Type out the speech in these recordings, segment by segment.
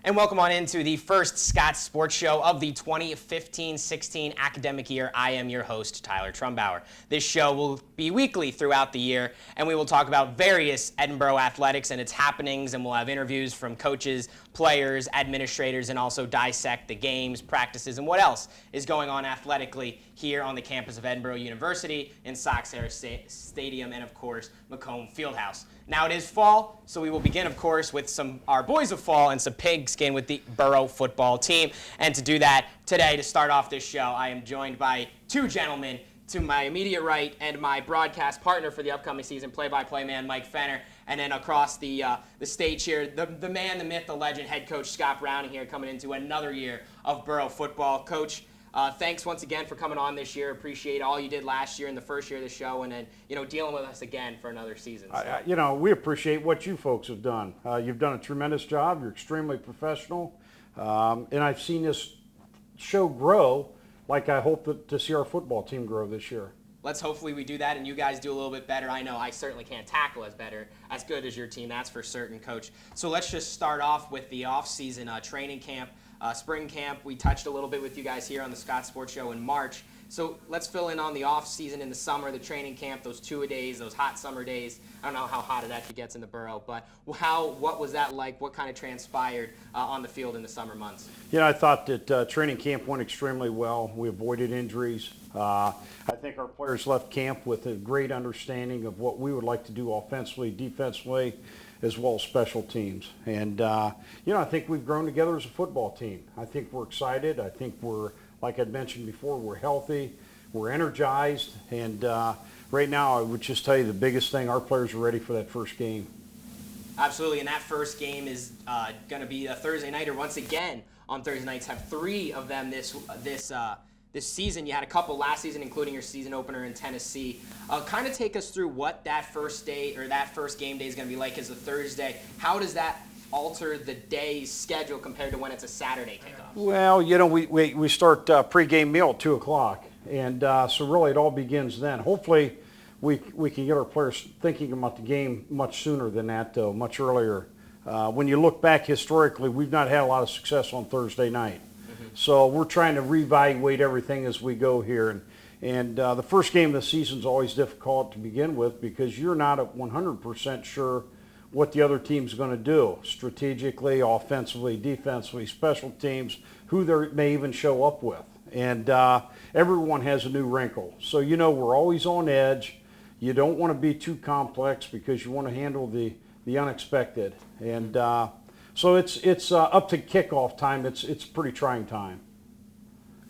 And welcome on into the first Scots Sports Show of the 2015-16 academic year. I am your host, Tyler Trumbauer. This show will be weekly throughout the year, and we will talk about various Edinboro athletics and its happenings, and we'll have interviews from coaches, players, administrators, and also dissect the games, practices, and what else is going on athletically here on the campus of Edinboro University in Sox Stadium and, of course, Macomb Fieldhouse. Now it is fall, so we will begin, of course, with our boys of fall and some pigskin with the Boro football team. And to do that today, to start off this show, I am joined by two gentlemen to my immediate right and my broadcast partner for the upcoming season, play-by-play man Mike Fenner. And then across the stage here, the man, the myth, the legend, head coach Scott Browning here, coming into another year of Boro football. Coach, thanks once again for coming on this year. Appreciate all you did last year in the first year of the show, and then dealing with us again for another season. So. We appreciate what you folks have done. You've done a tremendous job. You're extremely professional, and I've seen this show grow. Like I hope to see our football team grow this year. Let's hopefully we do that, and you guys do a little bit better. I know I certainly can't tackle as good as your team. That's for certain, Coach. So let's just start off with the off-season training camp. Spring camp, we touched a little bit with you guys here on the Scots Sports Show in March. So let's fill in on the off-season in the summer, the training camp, those two-a-days, those hot summer days. I don't know how hot it actually gets in the Borough, but what was that like? What kind of transpired on the field in the summer months? I thought that training camp went extremely well. We avoided injuries. I think our players left camp with a great understanding of what we would like to do offensively, defensively, as well as special teams. And, I think we've grown together as a football team. I think we're excited. I think we're, like I'd mentioned before, we're healthy, we're energized. And right now, I would just tell you the biggest thing, our players are ready for that first game. Absolutely, and that first game is going to be a Thursday nighter once again on Thursday nights. Have three of them this season. You had a couple last season, including your season opener in Tennessee. Kind of take us through what that first day or that first game day is going to be like as a Thursday. How does that alter the day's schedule compared to when it's a Saturday kickoff? Well, we start pregame meal at 2 o'clock, and so really it all begins then. Hopefully we can get our players thinking about the game much sooner than that, though, much earlier. When you look back historically, we've not had a lot of success on Thursday night. So we're trying to reevaluate everything as we go here. And the first game of the season is always difficult to begin with because you're not at 100% sure what the other team's going to do strategically, offensively, defensively, special teams, who they may even show up with. And everyone has a new wrinkle. So, we're always on edge. You don't want to be too complex because you want to handle the unexpected. And so it's up to kickoff time. It's a pretty trying time.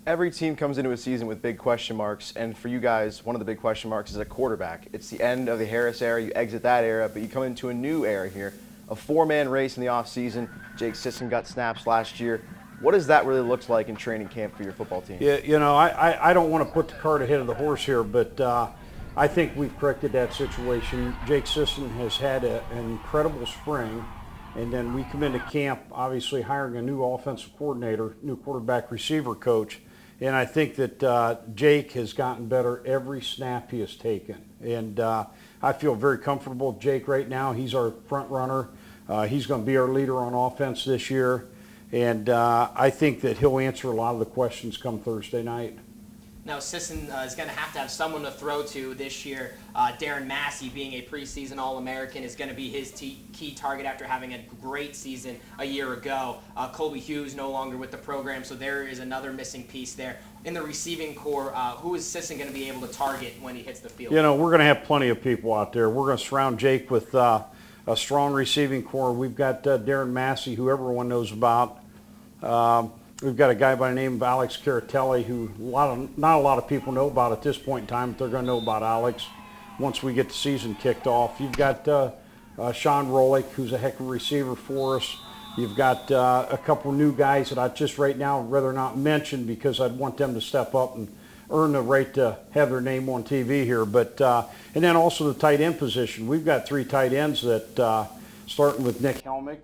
Every team comes into a season with big question marks, and for you guys, one of the big question marks is a quarterback. It's the end of the Harris era. You exit that era, but you come into a new era here. A four-man race in the offseason. Jake Sisson got snaps last year. What does that really look like in training camp for your football team? Yeah, I don't want to put the cart ahead of the horse here, but I think we've corrected that situation. Jake Sisson has had an incredible spring. And then we come into camp, obviously hiring a new offensive coordinator, new quarterback receiver coach. And I think that Jake has gotten better every snap he has taken. And I feel very comfortable with Jake right now. He's our front runner. He's going to be our leader on offense this year. And I think that he'll answer a lot of the questions come Thursday night. Now, Sisson is going to have someone to throw to this year. Darren Massey, being a preseason All-American, is going to be his key target after having a great season a year ago. Colby Hughes no longer with the program, so there is another missing piece there. In the receiving core, who is Sisson going to be able to target when he hits the field? We're going to have plenty of people out there. We're going to surround Jake with a strong receiving core. We've got Darren Massey, who everyone knows about. We've got a guy by the name of Alex Caratelli, who not a lot of people know about at this point in time, but they're going to know about Alex once we get the season kicked off. You've got Sean Rolick, who's a heck of a receiver for us. You've got a couple new guys that I just right now would rather not mention because I'd want them to step up and earn the right to have their name on TV here. But and then also the tight end position. We've got three tight ends that starting with Nick Helmick,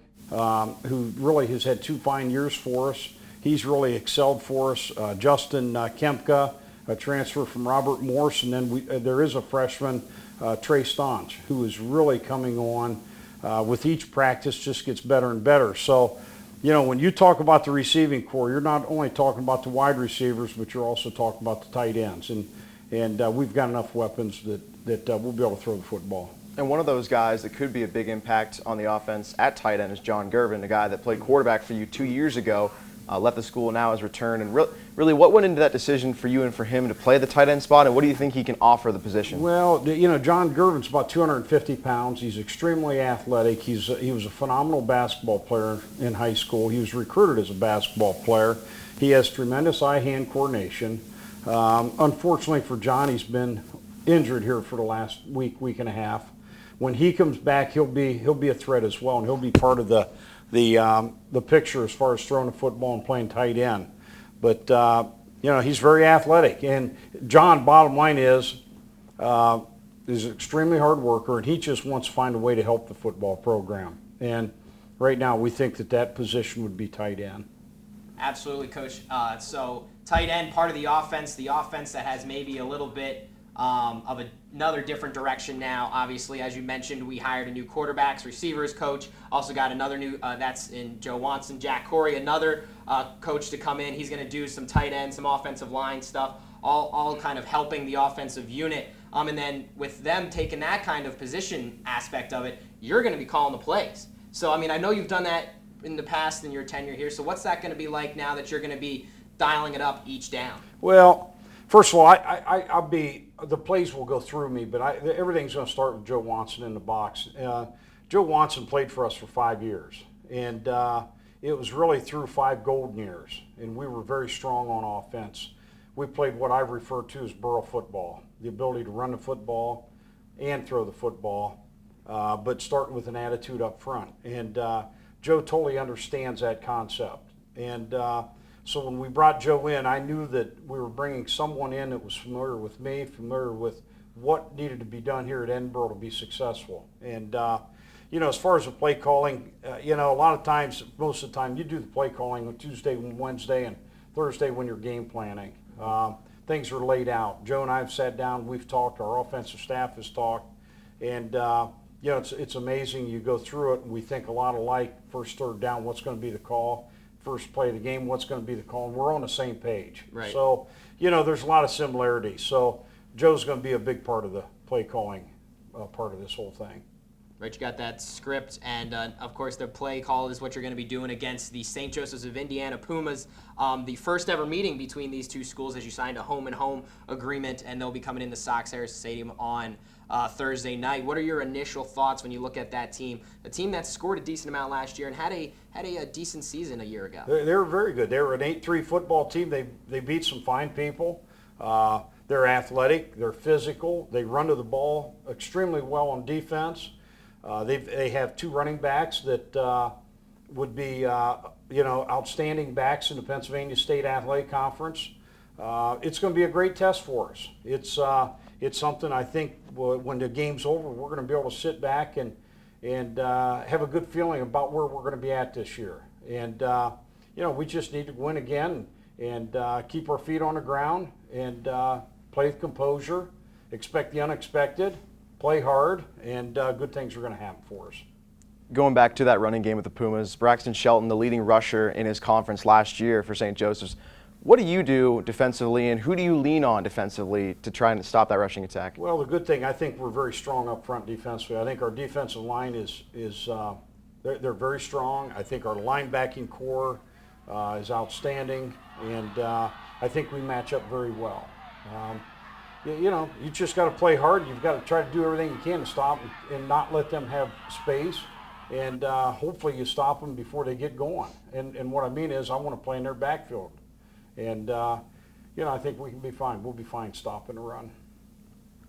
who really has had 2 fine years for us. He's really excelled for us. Justin Kempka, a transfer from Robert Morse, and then there is a freshman, Trey Staunch, who is really coming on with each practice, just gets better and better. So when you talk about the receiving core, you're not only talking about the wide receivers, but you're also talking about the tight ends. And we've got enough weapons that we'll be able to throw the football. And one of those guys that could be a big impact on the offense at tight end is John Gervin, a guy that played quarterback for you 2 years ago, left the school, now has returned. And really, what went into that decision for you and for him to play the tight end spot, and what do you think he can offer the position? Well, John Gervin's about 250 pounds. He's extremely athletic. He was a phenomenal basketball player in high school. He was recruited as a basketball player. He has tremendous eye-hand coordination. Unfortunately for John, he's been injured here for the last week and a half. When he comes back, he'll be a threat as well, and he'll be part of the picture as far as throwing the football and playing tight end. But he's very athletic, and John, bottom line is an extremely hard worker, and he just wants to find a way to help the football program. And right now, we think that position would be tight end. Absolutely, Coach. So tight end, part of the offense that has maybe a little bit of another different direction now. Obviously, as you mentioned, we hired a new quarterbacks, receivers coach. Also got another new, that's in Joe Watson, Jack Corey, another coach to come in. He's going to do some tight end, some offensive line stuff, all kind of helping the offensive unit. And then with them taking that kind of position aspect of it, you're going to be calling the plays. So, I know you've done that in the past in your tenure here. So what's that going to be like now that you're going to be dialing it up each down? Well, first of all, the plays will go through me, but everything's going to start with Joe Watson in the box. Joe Watson played for us for 5 years, and it was really through 5 golden years, and we were very strong on offense. We played what I refer to as Boro football, the ability to run the football and throw the football, but start with an attitude up front. And Joe totally understands that concept. And so when we brought Joe in, I knew that we were bringing someone in that was familiar with me, familiar with what needed to be done here at Edinboro to be successful. And, as far as the play calling, a lot of times, most of the time, you do the play calling on Tuesday, Wednesday, and Thursday when you're game planning. Things are laid out. Joe and I have sat down, we've talked, our offensive staff has talked, and it's amazing. You go through it, and we think a lot alike. First, third down, what's going to be the call? First play of the game, what's going to be the call? And we're on the same page. Right. So, there's a lot of similarities. So Joe's going to be a big part of the play calling part of this whole thing. Right, you got that script, and of course the play call is what you're going to be doing against the St. Joseph's of Indiana Pumas. The first ever meeting between these two schools as you signed a home-and-home agreement, and they'll be coming into Sox Harris Stadium on Thursday night. What are your initial thoughts when you look at that team, a team that scored a decent amount last year and had a decent season a year ago? They were very good. They were an 8-3 football team. They beat some fine people. They're athletic. They're physical. They run to the ball extremely well on defense. They have 2 running backs that would be outstanding backs in the Pennsylvania State Athletic Conference. It's going to be a great test for us. It's something I think when the game's over, we're going to be able to sit back and have a good feeling about where we're going to be at this year. And we just need to win again and keep our feet on the ground and play with composure, expect the unexpected, play hard, and good things are going to happen for us. Going back to that running game with the Pumas, Braxton Shelton, the leading rusher in his conference last year for St. Joseph's. What do you do defensively, and who do you lean on defensively to try and stop that rushing attack? Well, the good thing, I think we're very strong up front defensively. I think our defensive line they're very strong. I think our linebacking core is outstanding, and I think we match up very well. You just got to play hard. You've got to try to do everything you can to stop and not let them have space. And hopefully you stop them before they get going. And what I mean is I want to play in their backfield. And, I think we can be fine. We'll be fine stopping the run.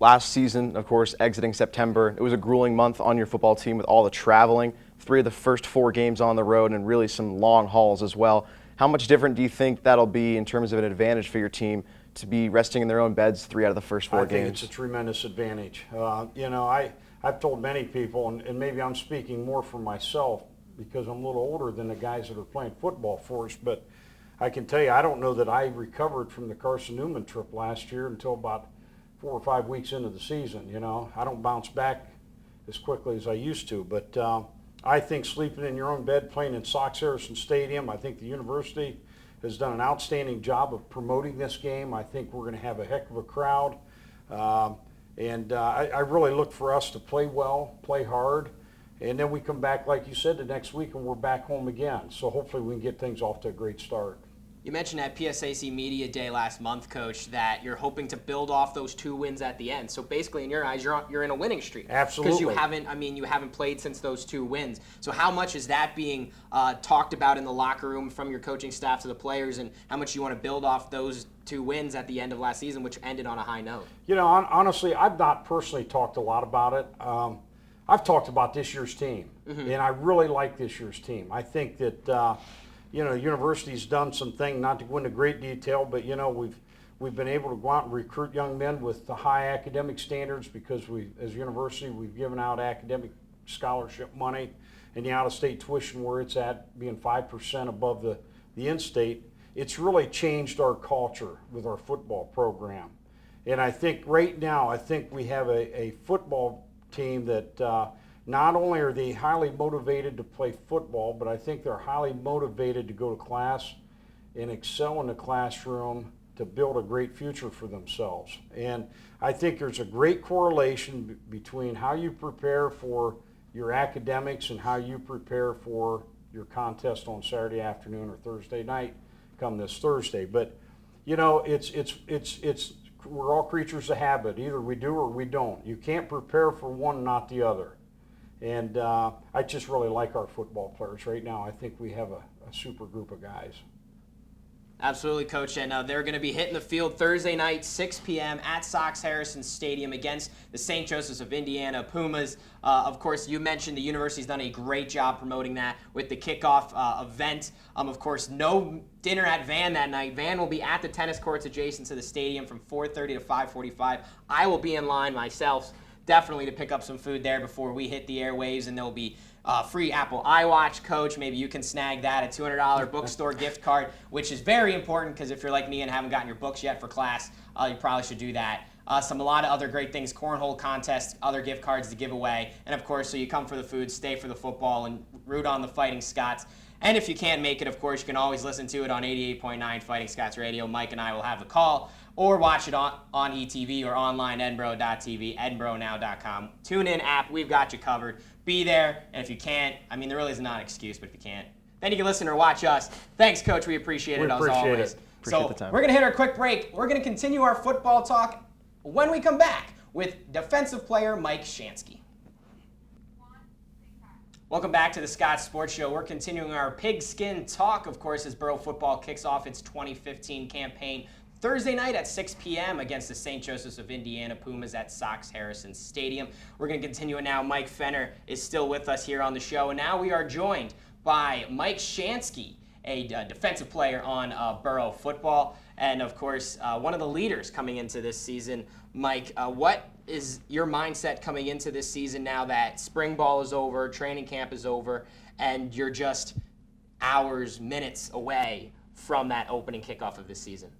Last season, of course, exiting September, it was a grueling month on your football team with all the traveling, 3 of the first 4 games on the road, and really some long hauls as well. How much different do you think that'll be in terms of an advantage for your team to be resting in their own beds 3 out of the first 4 games? I think it's a tremendous advantage. I've told many people, and maybe I'm speaking more for myself because I'm a little older than the guys that are playing football for us, but I can tell you I don't know that I recovered from the Carson Newman trip last year until about 4 or 5 weeks into the season. I don't bounce back as quickly as I used to, but I think sleeping in your own bed, playing in Scots Harrison Stadium, I think the university has done an outstanding job of promoting this game. I think we're going to have a heck of a crowd. I really look for us to play well, play hard, and then we come back, like you said, the next week and we're back home again. So hopefully we can get things off to a great start. You mentioned at PSAC Media Day last month, Coach, that you're hoping to build off those 2 wins at the end. So basically, in your eyes, you're in a winning streak. Absolutely. Because you haven't played since those 2 wins. So how much is that being talked about in the locker room from your coaching staff to the players, and how much you want to build off those 2 wins at the end of last season, which ended on a high note? You know, honestly, I've not personally talked a lot about it. I've talked about this year's team, and I really like this year's team. I think that the university's done some things, not to go into great detail, but we've been able to go out and recruit young men with the high academic standards because as a university, we've given out academic scholarship money, and the out-of-state tuition where it's at being 5% above the in-state. It's really changed our culture with our football program. And I think right now, we have a football team that not only are they highly motivated to play football, but I think they're highly motivated to go to class and excel in the classroom to build a great future for themselves. And I think there's a great correlation between how you prepare for your academics and how you prepare for your contest on Saturday afternoon or Thursday night come this Thursday. But we're all creatures of habit. Either we do or we don't. You can't prepare for one, not the other. And I just really like our football players right now. I think we have a super group of guys. Absolutely, Coach. And they're going to be hitting the field Thursday night, 6 p.m. at Scots Harrison Stadium against the St. Joseph's of Indiana Pumas. Of course, you mentioned the university's done a great job promoting that with the kickoff event. Of course, no dinner at Van that night. Van will be at the tennis courts adjacent to the stadium from 4:30 to 5:45. I will be in line myself, definitely, to pick up some food there before we hit the airwaves, and there'll be free Apple iWatch, Coach. Maybe you can snag that, a $200 bookstore gift card, which is very important because if you're like me and haven't gotten your books yet for class, you probably should do that. A lot of other great things, cornhole contests, other gift cards to give away. And of course, so you come for the food, stay for the football, and root on the Fighting Scots. And if you can't make it, of course, you can always listen to it on 88.9 Fighting Scots Radio. Mike and I will have the call, or watch it on ETV or online, edinboro.tv, edinboronow.com. Tune in app, we've got you covered. Be there, and if you can't, there really is not an excuse, but if you can't, then you can listen or watch us. Thanks, Coach. We appreciate it as always. Appreciate the time. We're going to hit our quick break. We're going to continue our football talk when we come back with defensive player Mike Shansky. Welcome back to the Scots Sports Show. We're continuing our pigskin talk, of course, as Boro football kicks off its 2015 campaign Thursday night at 6 p.m. against the St. Joseph's of Indiana Pumas at Scots Harrison Stadium. We're going to continue it now. Mike Fenner is still with us here on the show, and now we are joined by Mike Shansky, a defensive player on Boro football, and of course, one of the leaders coming into this season. Mike, what is your mindset coming into this season now that spring ball is over, training camp is over, and you're just hours, minutes away from that opening kickoff of this season?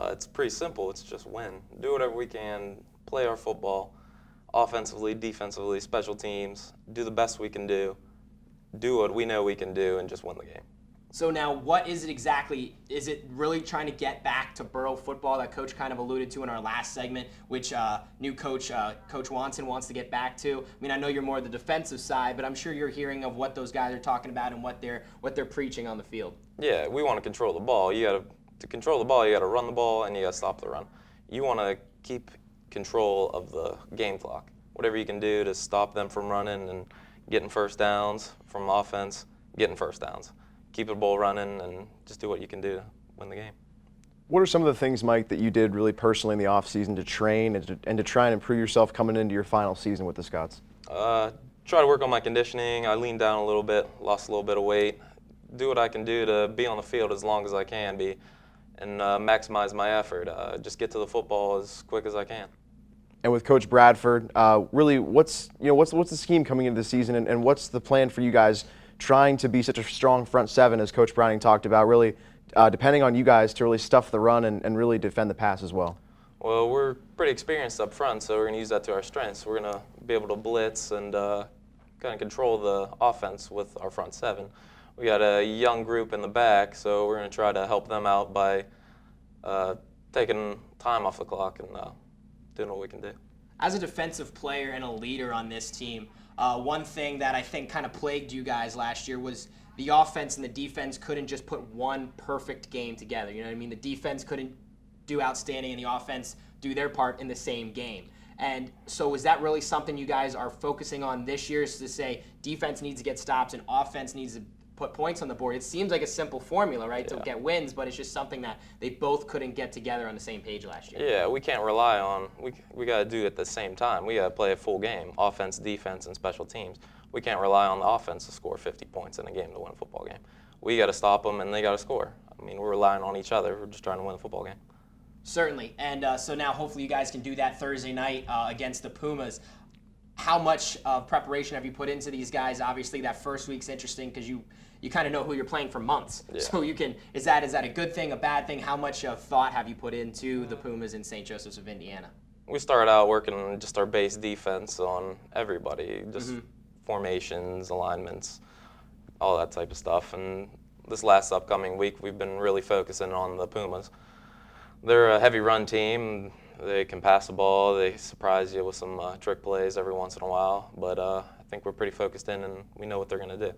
It's pretty simple. It's just win. Do whatever we can, play our football, offensively, defensively, special teams, do the best we can do what we know we can do, and just win the game. So now, what is it exactly? Is it really trying to get back to Boro football that Coach kind of alluded to in our last segment, which new coach, Coach Watson, wants to get back to? I know you're more the defensive side, but I'm sure you're hearing of what those guys are talking about and what they're preaching on the field. Yeah, we want to control the ball. To control the ball, you got to run the ball and you got to stop the run. You want to keep control of the game clock. Whatever you can do to stop them from running and getting first downs from offense, getting first downs. Keep the ball running and just do what you can do to win the game. What are some of the things, Mike, that you did really personally in the offseason to train and to try and improve yourself coming into your final season with the Scots? Try to work on my conditioning. I leaned down a little bit, lost a little bit of weight. Do what I can do to be on the field as long as I can be, and maximize my effort. Just get to the football as quick as I can. And with Coach Bradford, really, what's the scheme coming into the season, and what's the plan for you guys trying to be such a strong front seven, as Coach Browning talked about, really depending on you guys to really stuff the run and really defend the pass as well? Well, we're pretty experienced up front, so we're going to use that to our strengths. We're going to be able to blitz and kind of control the offense with our front seven. We got a young group in the back, so we're going to try to help them out by taking time off the clock and doing what we can do. As a defensive player and a leader on this team, one thing that I think kind of plagued you guys last year was the offense and the defense couldn't just put one perfect game together. You know what I mean? The defense couldn't do outstanding and the offense do their part in the same game. And so is that really something you guys are focusing on this year, is to say defense needs to get stops and offense needs to put points on the board? It seems like a simple formula, right, to get wins, but it's just something that they both couldn't get together on the same page last year. Yeah, we can't rely on, we got to do it at the same time. We got to play a full game, offense, defense, and special teams. We can't rely on the offense to score 50 points in a game to win a football game. We got to stop them and they got to score. I mean, we're relying on each other. We're just trying to win a football game. Certainly, and so now hopefully you guys can do that Thursday night against the Pumas. How much preparation have you put into these guys? Obviously, that first week's interesting because you kind of know who you're playing for months. Yeah. So you can, is that a good thing, a bad thing? How much thought have you put into the Pumas in St. Joseph's of Indiana? We started out working on just our base defense on everybody, just formations, alignments, all that type of stuff. And this last upcoming week, we've been really focusing on the Pumas. They're a heavy run team. They can pass the ball. They surprise you with some trick plays every once in a while. But I think we're pretty focused in, and we know what they're going to do.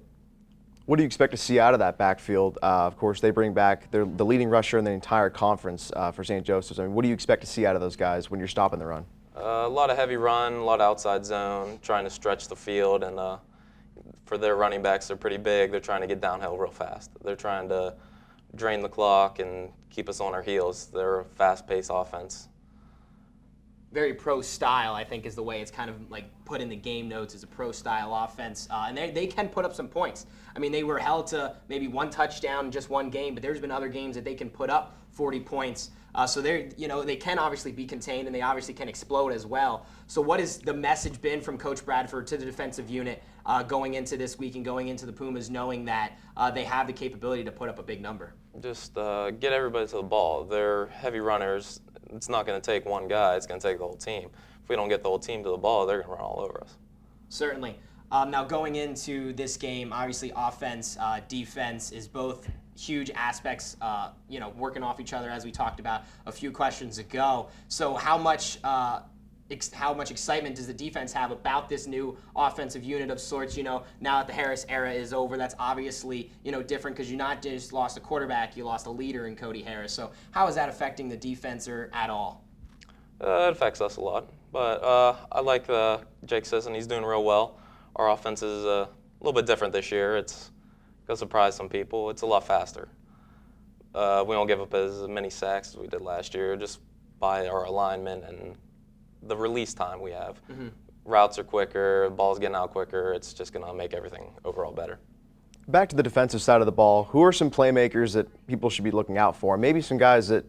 What do you expect to see out of that backfield? Of course, they bring back the leading rusher in the entire conference for St. Joseph's. I mean, what do you expect to see out of those guys when you're stopping the run? A lot of heavy run, a lot of outside zone, trying to stretch the field. And for their running backs, they're pretty big. They're trying to get downhill real fast. They're trying to drain the clock and keep us on our heels. They're a fast-paced offense. Very pro-style, I think, is the way it's kind of like put in the game notes as a pro-style offense. And they can put up some points. I mean, they were held to maybe one touchdown in just one game, but there's been other games that they can put up 40 points. So they can obviously be contained, and they obviously can explode as well. So what has the message been from Coach Bradford to the defensive unit going into this week and going into the Pumas, knowing that they have the capability to put up a big number? Just get everybody to the ball. They're heavy runners. It's not going to take one guy. It's going to take the whole team. If we don't get the whole team to the ball, they're going to run all over us. Certainly. Now going into this game, obviously offense, defense is both huge aspects, working off each other as we talked about a few questions ago. So how much excitement does the defense have about this new offensive unit of sorts? Now that the Harris era is over, that's obviously, different because you not just lost a quarterback, you lost a leader in Cody Harris. So how is that affecting the defense or at all? It affects us a lot. But I like Jake Sisson. He's doing real well. Our offense is a little bit different this year. It's going to surprise some people. It's a lot faster. We don't give up as many sacks as we did last year, just by our alignment and the release time we have. Routes are quicker, ball's getting out quicker. It's just going to make everything overall better. Back to the defensive side of the ball, who are some playmakers that people should be looking out for? Maybe some guys that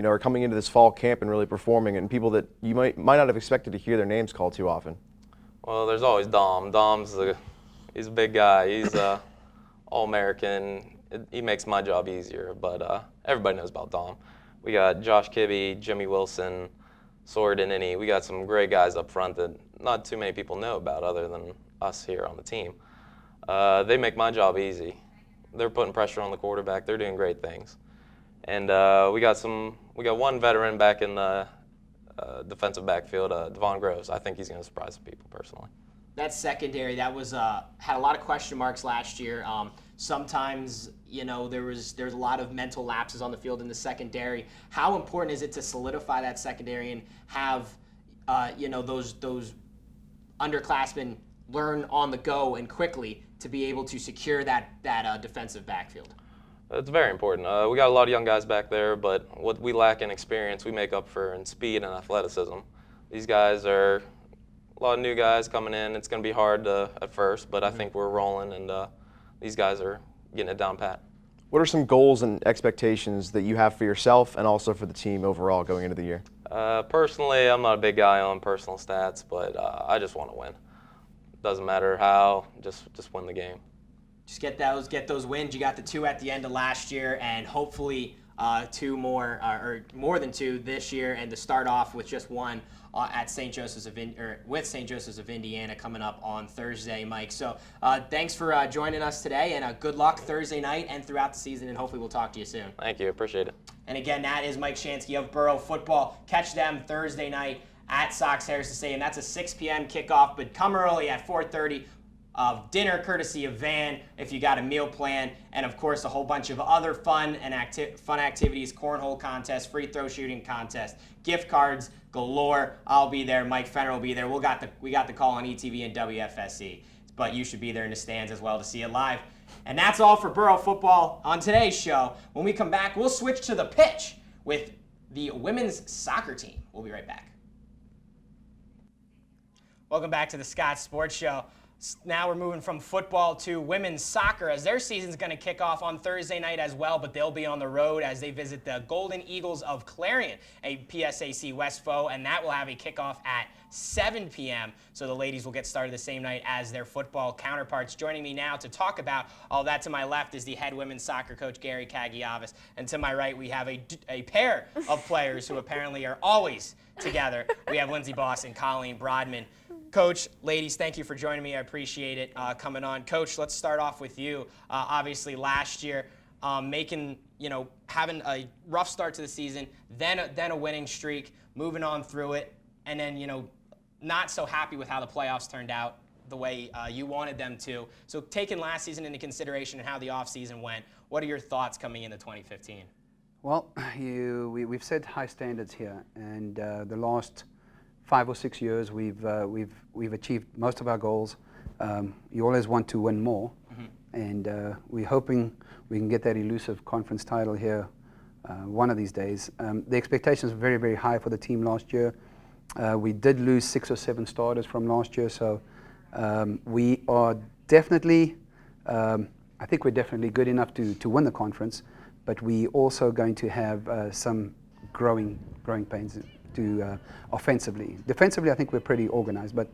are coming into this fall camp and really performing, and people that you might not have expected to hear their names called too often. Well, there's always Dom. He's a big guy. He's All-American. He makes my job easier, but everybody knows about Dom. We got Josh Kibbe, Jimmy Wilson, Sword and Innie. We got some great guys up front that not too many people know about other than us here on the team. They make my job easy. They're putting pressure on the quarterback. They're doing great things. And we got one veteran back in the defensive backfield, Devon Groves. I think he's going to surprise some people personally. That secondary, that was had a lot of question marks last year. Sometimes, there's a lot of mental lapses on the field in the secondary. How important is it to solidify that secondary and have, those underclassmen learn on the go and quickly to be able to secure that defensive backfield? It's very important. We got a lot of young guys back there, but what we lack in experience, we make up for in speed and athleticism. These guys are a lot of new guys coming in. It's going to be hard at first, but I think we're rolling, and these guys are getting it down pat. What are some goals and expectations that you have for yourself and also for the team overall going into the year? Personally, I'm not a big guy on personal stats, but I just want to win. Doesn't matter how, just win the game. Just get those wins. You got the 2 at the end of last year, and hopefully two more, or more than two this year, and to start off with just one at St. Joseph's with St. Joseph's of Indiana coming up on Thursday, Mike. So thanks for joining us today, and good luck Thursday night and throughout the season, and hopefully we'll talk to you soon. Thank you. Appreciate it. And again, that is Mike Shansky of Boro Football. Catch them Thursday night at Sox Harrison Stadium. That's a 6 p.m. kickoff, but come early at 4:30. Dinner courtesy of Van if you got a meal plan, and of course a whole bunch of other fun activities, cornhole contest, free throw shooting contest, gift cards galore. I'll be there. Mike Fenner will be there. We got the call on ETV and WFSC, but you should be there in the stands as well to see it live. And that's all for Boro Football on today's show. When we come back, we'll switch to the pitch with the women's soccer team. We'll be right back. Welcome back to the Scots Sports Show. Now we're moving from football to women's soccer, as their season's going to kick off on Thursday night as well, but they'll be on the road as they visit the Golden Eagles of Clarion, a PSAC West foe, and that will have a kickoff at 7 p.m. So the ladies will get started the same night as their football counterparts. Joining me now to talk about all that to my left is the head women's soccer coach, Gary Kagiavas, and to my right we have a pair of players who apparently are always together. We have Lindsay and Coleen Brodman. Coach, ladies, thank you for joining me. I appreciate it coming on. Coach, let's start off with you. Obviously, last year, having a rough start to the season, then a winning streak, moving on through it, and then not so happy with how the playoffs turned out the way you wanted them to. So, taking last season into consideration and how the offseason went, what are your thoughts coming into 2015? Well, we've set high standards here, and the last 5 or 6 years, we've achieved most of our goals. You always want to win more, and we're hoping we can get that elusive conference title here one of these days. The expectations were very, very high for the team last year. We did lose 6 or 7 starters from last year, so we are definitely, I think we're definitely good enough to win the conference, but we also going to have some growing pains to offensively. Defensively, I think we're pretty organized, but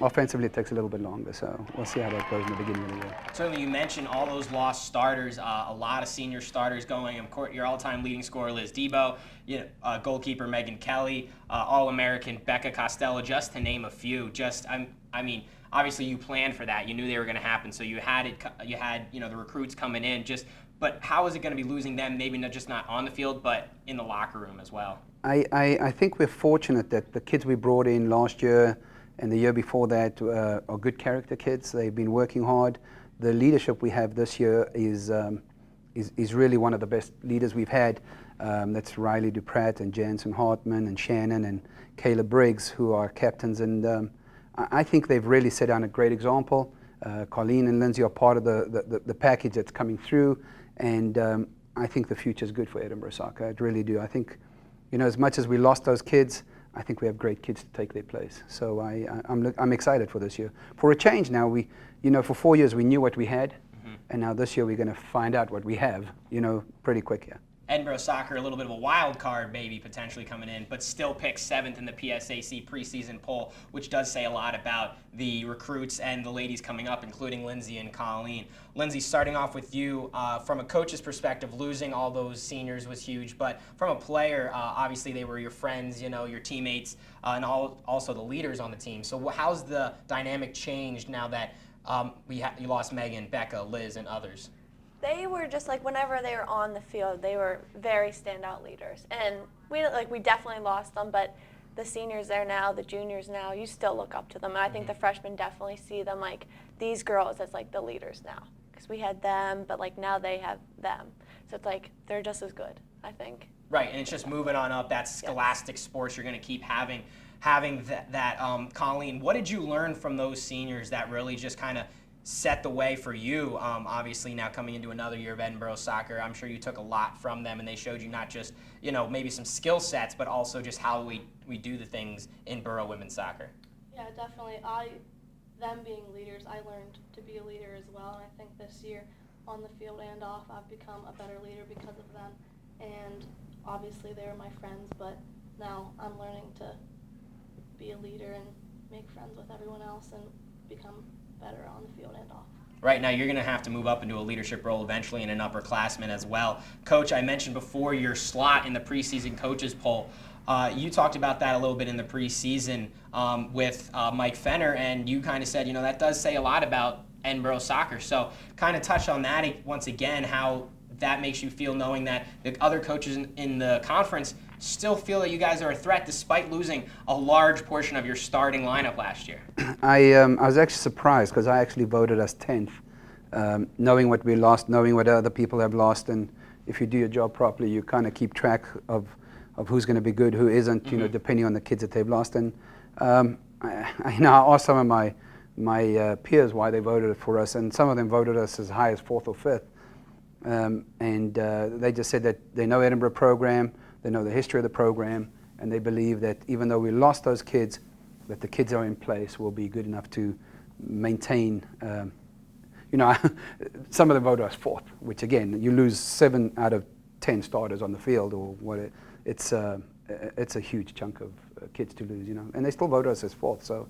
offensively it takes a little bit longer, so we'll see how that goes in the beginning of the year. Certainly, you mentioned all those lost starters, a lot of senior starters going. Of course, your all-time leading scorer, Liz Debo, goalkeeper Megan Kelly, All-American Becca Costello, just to name a few. Obviously you planned for that. You knew they were going to happen, so you had the recruits coming in. But how is it going to be losing them, maybe not on the field, but in the locker room as well? I think we're fortunate that the kids we brought in last year and the year before that are good character kids. They've been working hard. The leadership we have this year is really one of the best leaders we've had. That's Riley Duprat and Jansen Hartman and Shannon and Kayla Briggs, who are captains. And I think they've really set down a great example. Coleen and Lindsay are part of the package that's coming through. And I think the future is good for Edinboro soccer. I really do. I think, as much as we lost those kids, I think we have great kids to take their place. So I'm excited for this year. For a change now, for 4 years we knew what we had, and now this year we're going to find out what we have, pretty quick here. Edinboro soccer, a little bit of a wild card maybe potentially coming in, but still picked 7th in the PSAC preseason poll, which does say a lot about the recruits and the ladies coming up, including Lindsay and Coleen. Lindsay, starting off with you, from a coach's perspective, losing all those seniors was huge, but from a player, obviously they were your friends, your teammates, and also the leaders on the team. So how's the dynamic changed now that you lost Megan, Becca, Liz, and others? They were just whenever they were on the field, they were very standout leaders. And we definitely lost them, but the seniors there now, the juniors now, you still look up to them. And I think the freshmen definitely see them these girls as the leaders now. Because we had them, but now they have them. So it's they're just as good, I think. Right, and it's just moving on up. That scholastic sports you're going to keep having that. Coleen, what did you learn from those seniors that really just kind of set the way for you? Obviously now coming into another year of Edinboro soccer, I'm sure you took a lot from them, and they showed you not just maybe some skill sets, but also just how we do the things in Boro women's soccer. Yeah, definitely. Them being leaders, I learned to be a leader as well, and I think this year on the field and off, I've become a better leader because of them. And obviously they were my friends, but now I'm learning to be a leader and make friends with everyone else and become better on the field and off. Right now, you're going to have to move up into a leadership role eventually and an upperclassman as well. Coach, I mentioned before your slot in the preseason coaches poll. You talked about that a little bit in the preseason with Mike Fenner, and you kind of said, that does say a lot about Edinboro soccer. So kind of touch on that once again, how that makes you feel knowing that the other coaches in the conference still feel that you guys are a threat despite losing a large portion of your starting lineup last year. I was actually surprised because I actually voted us 10th, knowing what we lost, knowing what other people have lost, and if you do your job properly, you kind of keep track of who's going to be good, who isn't, depending on the kids that they've lost. And I asked some of my peers why they voted for us, and some of them voted us as high as 4th or 5th. And they just said that they know Edinboro program, they know the history of the program, and they believe that even though we lost those kids, that the kids are in place will be good enough to maintain. Some of them voted us 4th, which again, you lose 7 out of 10 starters on the field, or what? It's a huge chunk of kids to lose, and they still vote us as 4th. So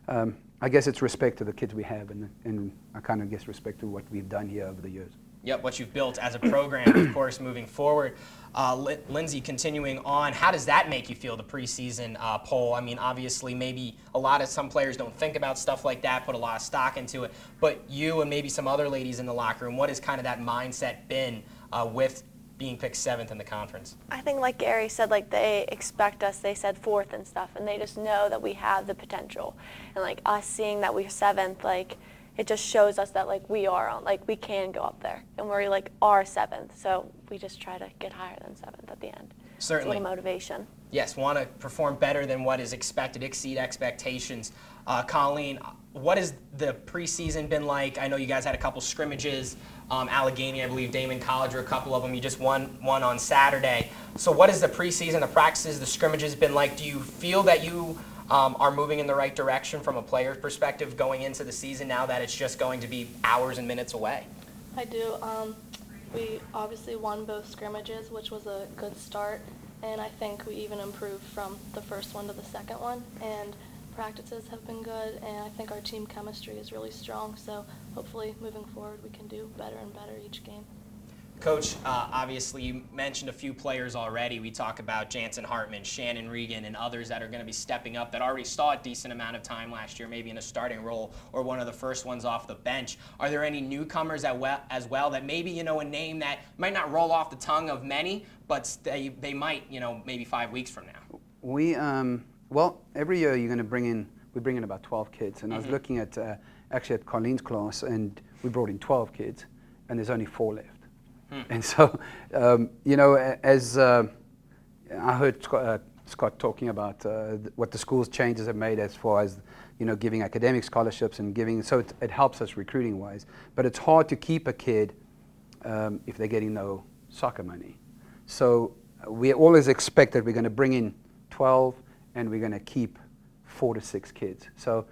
I guess it's respect to the kids we have, and I kind of guess respect to what we've done here over the years. Yep, what you've built as a program, of course, moving forward. Lindsay, continuing on, how does that make you feel, the preseason poll? I mean, obviously, maybe some players don't think about stuff like that, put a lot of stock into it, but you and maybe some other ladies in the locker room, what has kind of that mindset been with being picked 7th in the conference? I think like Gary said, they expect us, they said 4th and stuff, and they just know that we have the potential. And us seeing that we're 7th, it just shows us that we are on, we can go up there, and we're are 7th. So we just try to get higher than 7th at the end. Certainly. It's a little motivation. Yes, want to perform better than what is expected, exceed expectations. Coleen, what has the preseason been like? I know you guys had a couple scrimmages. Allegheny, I believe, Damon College, or a couple of them. You just won one on Saturday. So what has the preseason, the practices, the scrimmages been like? Do you feel that you are moving in the right direction from a player's perspective going into the season now that it's just going to be hours and minutes away? I do. We obviously won both scrimmages, which was a good start, and I think we even improved from the first one to the second one, and practices have been good, and I think our team chemistry is really strong, so hopefully moving forward we can do better and better each game. Coach, obviously you mentioned a few players already. We talk about Jansen Hartman, Shannon Regan, and others that are going to be stepping up that already saw a decent amount of time last year, maybe in a starting role or one of the first ones off the bench. Are there any newcomers as well that maybe, a name that might not roll off the tongue of many, but they might, maybe 5 weeks from now? We, every year we bring in about 12 kids, and I was looking at, actually at Coleen's class, and we brought in 12 kids, and there's only 4 left. And so, as I heard Scott talking about what the school's changes have made as far as, giving academic scholarships and giving, so it helps us recruiting-wise. But it's hard to keep a kid if they're getting no soccer money. So we always expect that we're going to bring in 12 and we're going to keep 4 to 6 kids. So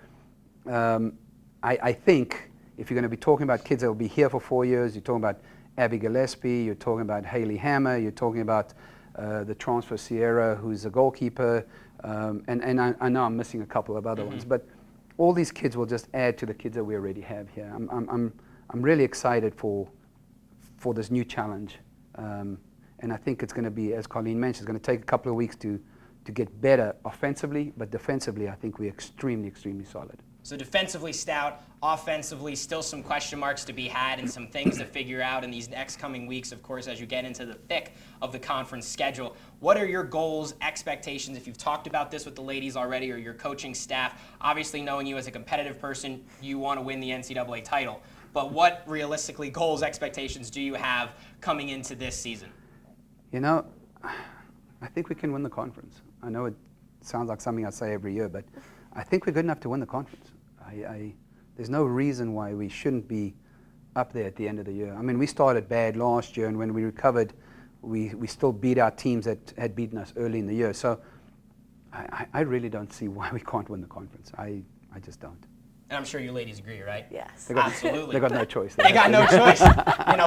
I think if you're going to be talking about kids that will be here for 4 years, you're talking about Abby Gillespie, you're talking about Haley Hammer, you're talking about the transfer Sierra, who's a goalkeeper, and I know I'm missing a couple of other ones, but all these kids will just add to the kids that we already have here. I'm really excited for this new challenge, and I think it's going to be, as Coleen mentioned, it's going to take a couple of weeks to get better offensively, but defensively I think we're extremely solid. So defensively stout, offensively still some question marks to be had and some things to figure out in these next coming weeks, of course, as you get into the thick of the conference schedule. What are your goals, expectations, if you've talked about this with the ladies already or your coaching staff? Obviously, knowing you as a competitive person, you want to win the NCAA title. But what realistically goals, expectations do you have coming into this season? I think we can win the conference. I know it sounds like something I say every year, but I think we're good enough to win the conference. There's no reason why we shouldn't be up there at the end of the year. I mean, we started bad last year, and when we recovered, we still beat our teams that had beaten us early in the year. So I really don't see why we can't win the conference. I just don't. And I'm sure you ladies agree, right? Yes. Absolutely. They got no choice. They got no choice.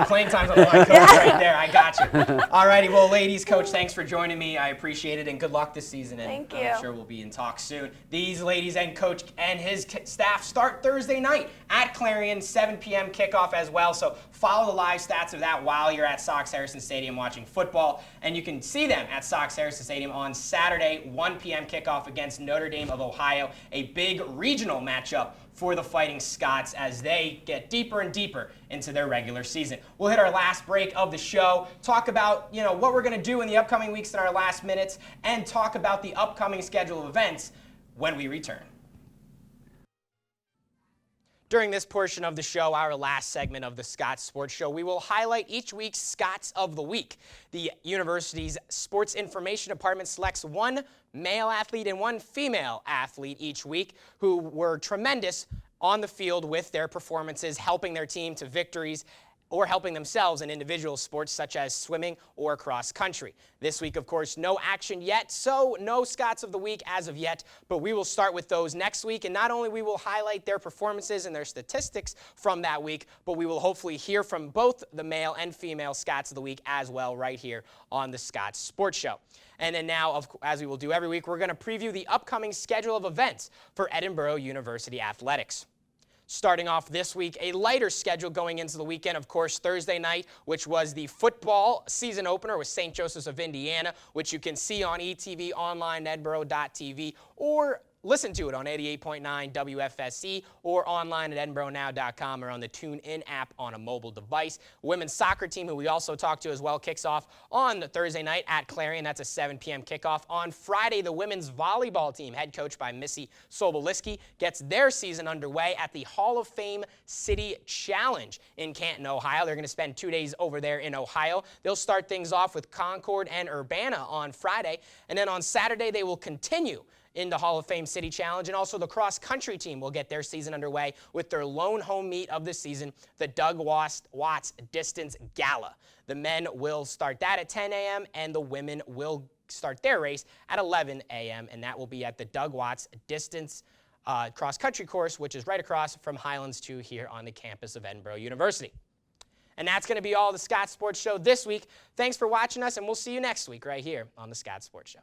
Playing time's on the line, Coach, right there. I got you. All righty. Well, ladies, Coach, thanks for joining me. I appreciate it, and good luck this season. And Thank you. I'm sure we'll be in talk soon. These ladies and Coach and his staff start Thursday night at Clarion, 7 p.m. kickoff as well. So follow the live stats of that while you're at Sox Harrison Stadium watching football. And you can see them at Sox Harrison Stadium on Saturday, 1 p.m. kickoff against Notre Dame of Ohio, a big regional matchup for the Fighting Scots as they get deeper and deeper into their regular season. We'll hit our last break of the show, talk about what we're going to do in the upcoming weeks in our last minutes, and talk about the upcoming schedule of events when we return. During this portion of the show, our last segment of the Scots Sports Show, we will highlight each week's Scots of the Week. The university's Sports Information Department selects one male athlete and one female athlete each week who were tremendous on the field with their performances, helping their team to victories or helping themselves in individual sports such as swimming or cross country. This week, of course, no action yet, so no Scots of the Week as of yet, but we will start with those next week, and not only we will highlight their performances and their statistics from that week, but we will hopefully hear from both the male and female Scots of the Week as well right here on the Scots Sports Show. And then now, as we will do every week, we're going to preview the upcoming schedule of events for Edinboro University Athletics. Starting off this week, a lighter schedule going into the weekend. Of course, Thursday night, which was the football season opener with St. Joseph's of Indiana, which you can see on ETV online, edinboro.tv, or listen to it on 88.9 WFSC or online at edinboronow.com or on the TuneIn app on a mobile device. Women's soccer team, who we also talked to as well, kicks off on the Thursday night at Clarion. That's a 7 p.m. kickoff. On Friday, the women's volleyball team, head coached by Missy Soboliski, gets their season underway at the Hall of Fame City Challenge in Canton, Ohio. They're going to spend 2 days over there in Ohio. They'll start things off with Concord and Urbana on Friday, and then on Saturday they will continue in the Hall of Fame City Challenge, and also the cross-country team will get their season underway with their lone home meet of the season, the Doug Watts Distance Gala. The men will start that at 10 a.m., and the women will start their race at 11 a.m., and that will be at the Doug Watts Distance cross-country course, which is right across from Highlands 2 here on the campus of Edinboro University. And that's going to be all the Scots Sports Show this week. Thanks for watching us, and we'll see you next week right here on the Scots Sports Show.